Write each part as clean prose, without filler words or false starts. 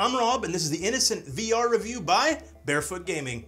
I'm Rob, and this is the Innocent VR review by Barefoot Gaming.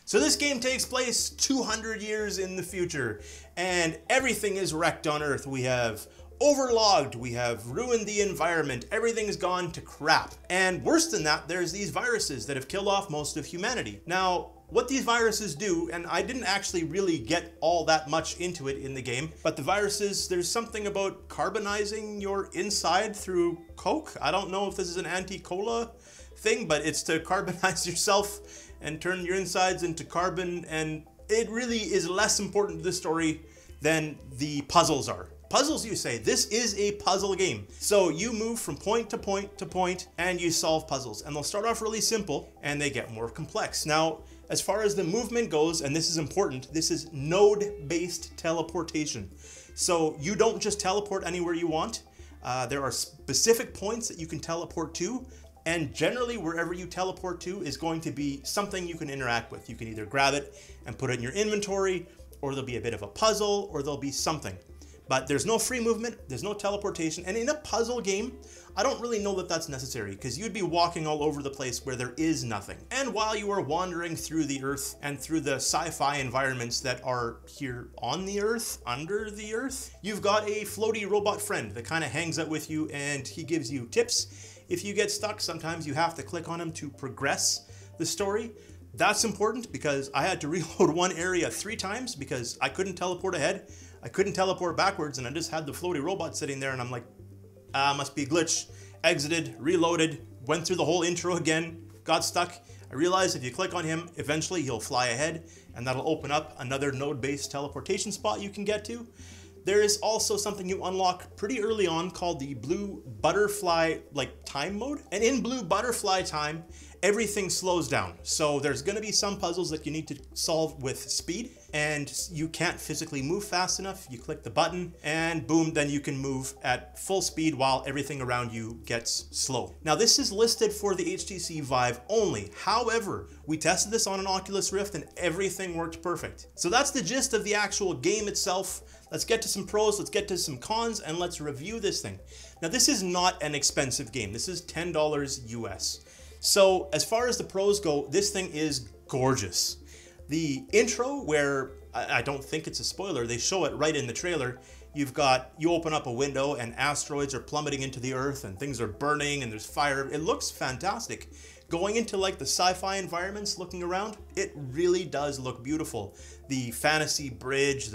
So this game takes place 200 years in the future, and everything is wrecked on Earth. We have overlogged, we have ruined the environment, everything's gone to crap. And worse than that, there's these viruses that have killed off most of humanity. Now, what these viruses do, and I didn't actually really get all that much into it in the game, but the viruses, there's something about carbonizing your inside through Coke. I don't know if this is an anti-cola thing, but it's to carbonize yourself and turn your insides into carbon, and it really is less important to the story than the puzzles are. Puzzles, you say? This is a puzzle game. So you move from point to point to point and you solve puzzles, and they'll start off really simple and they get more complex. Now, as far as the movement goes, and this is important, this is node-based teleportation. So you don't just teleport anywhere you want. There are specific points that you can teleport to, and generally wherever you teleport to is going to be something you can interact with. You can either grab it and put it in your inventory, or there'll be a bit of a puzzle, or there'll be something. But there's no free movement, there's no teleportation, and in a puzzle game, I don't really know that that's necessary, because you'd be walking all over the place where there is nothing. And while you are wandering through the Earth and through the sci-fi environments that are here on the Earth, under the Earth, you've got a floaty robot friend that kind of hangs out with you, and he gives you tips. If you get stuck, sometimes you have to click on him to progress the story. That's important because I had to reload one area 3 times because I couldn't teleport ahead. I couldn't teleport backwards, and I just had the floaty robot sitting there, and I'm like, must be a glitch. Exited, reloaded, went through the whole intro again, got stuck. I realized if you click on him, eventually he'll fly ahead, and that'll open up another node-based teleportation spot you can get to. There is also something you unlock pretty early on called the blue butterfly time mode. And in blue butterfly time, everything slows down. So there's gonna be some puzzles that you need to solve with speed, and you can't physically move fast enough. You click the button and boom, then you can move at full speed while everything around you gets slow. Now this is listed for the HTC Vive only. However, we tested this on an Oculus Rift and everything worked perfect. So that's the gist of the actual game itself. Let's get to some pros, let's get to some cons, and let's review this thing. Now this is not an expensive game. This is $10 US. So as far as the pros go, this thing is gorgeous. The intro, where I don't think it's a spoiler, they show it right in the trailer. You open up a window and asteroids are plummeting into the Earth and things are burning and there's fire. It looks fantastic. Going into like the sci-fi environments, looking around, it really does look beautiful. The fantasy bridge,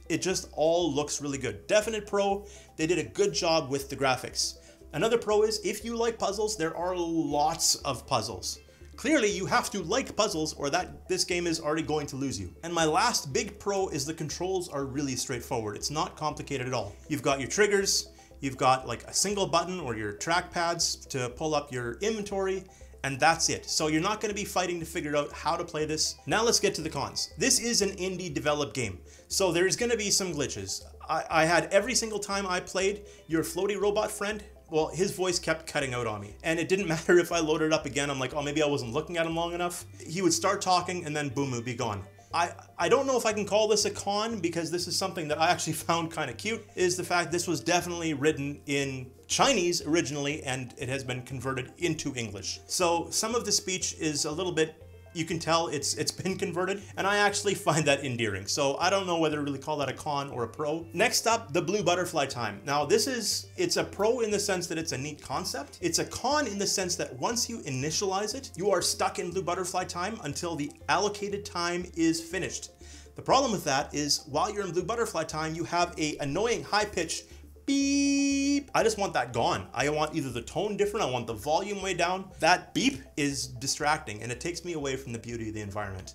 it just all looks really good. Definite pro, they did a good job with the graphics. Another pro is, if you like puzzles, there are lots of puzzles. Clearly, you have to like puzzles or this game is already going to lose you. And my last big pro is the controls are really straightforward. It's not complicated at all. You've got your triggers, you've got like a single button or your track pads to pull up your inventory, and that's it. So you're not going to be fighting to figure out how to play this. Now let's get to the cons. This is an indie developed game, so there's going to be some glitches. I had every single time I played your floaty robot friend, well, his voice kept cutting out on me. And it didn't matter if I loaded up again, I'm like, oh, maybe I wasn't looking at him long enough. He would start talking and then boom, it would be gone. I don't know if I can call this a con, because this is something that I actually found kind of cute, is the fact this was definitely written in Chinese originally, and it has been converted into English. So some of the speech is a little bit, you can tell it's been converted, and I actually find that endearing. So I don't know whether to really call that a con or a pro. Next up, the blue butterfly time. Now it's a pro in the sense that it's a neat concept. It's a con in the sense that once you initialize it, you are stuck in blue butterfly time until the allocated time is finished. The problem with that is while you're in blue butterfly time, you have a annoying high-pitched beep. I just want that gone. I want either the tone different, I want the volume way down. That beep is distracting and it takes me away from the beauty of the environment.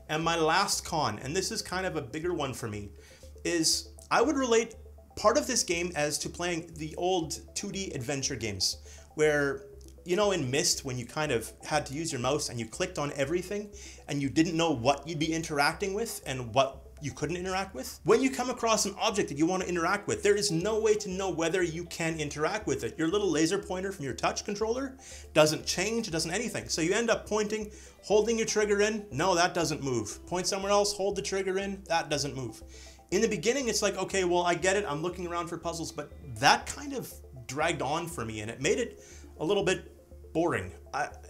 And my last con, and this is kind of a bigger one for me, is I would relate part of this game as to playing the old 2D adventure games where, you know, in Myst, when you kind of had to use your mouse and you clicked on everything and you didn't know what you'd be interacting with and what you couldn't interact with. When you come across an object that you want to interact with, there is no way to know whether you can interact with it. Your little laser pointer from your touch controller doesn't change, it doesn't anything. So you end up pointing, holding your trigger in, no, that doesn't move. Point somewhere else, hold the trigger in, that doesn't move. In the beginning, it's like, okay, well, I get it, I'm looking around for puzzles, but that kind of dragged on for me and it made it a little bit boring.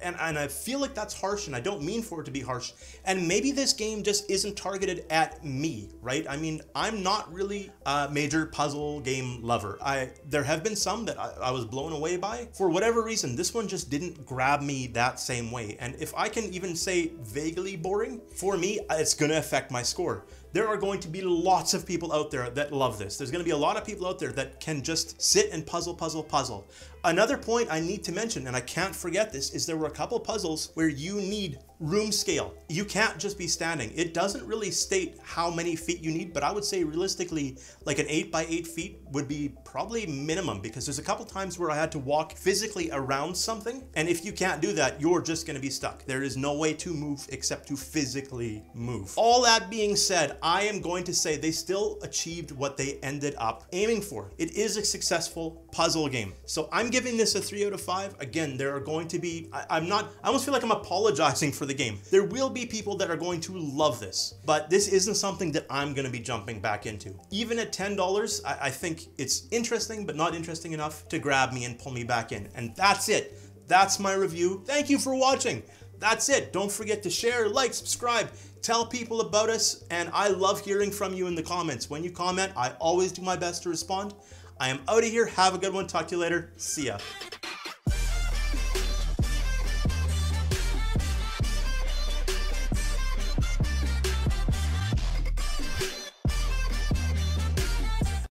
And I feel like that's harsh, and I don't mean for it to be harsh. And maybe this game just isn't targeted at me, right? I mean, I'm not really a major puzzle game lover. There have been some that I was blown away by. For whatever reason, this one just didn't grab me that same way. And if I can even say vaguely boring, for me, it's gonna affect my score. There are going to be lots of people out there that love this. There's going to be a lot of people out there that can just sit and puzzle. Another point I need to mention, and I can't forget this, is there were a couple puzzles where you need room scale. You can't just be standing. It doesn't really state how many feet you need, but I would say realistically, like an 8 by 8 feet would be probably minimum, because there's a couple times where I had to walk physically around something. And if you can't do that, you're just going to be stuck. There is no way to move except to physically move. All that being said, I am going to say they still achieved what they ended up aiming for. It is a successful puzzle game. So I'm giving this a 3 out of 5. Again, there are going to be, I almost feel like I'm apologizing for the game. There will be people that are going to love this, but this isn't something that I'm going to be jumping back into. Even at $10, I think it's interesting, but not interesting enough to grab me and pull me back in. And that's it. That's my review. Thank you for watching. That's it. Don't forget to share, like, subscribe, tell people about us, and I love hearing from you in the comments. When you comment, I always do my best to respond. I am out of here. Have a good one. Talk to you later. See ya.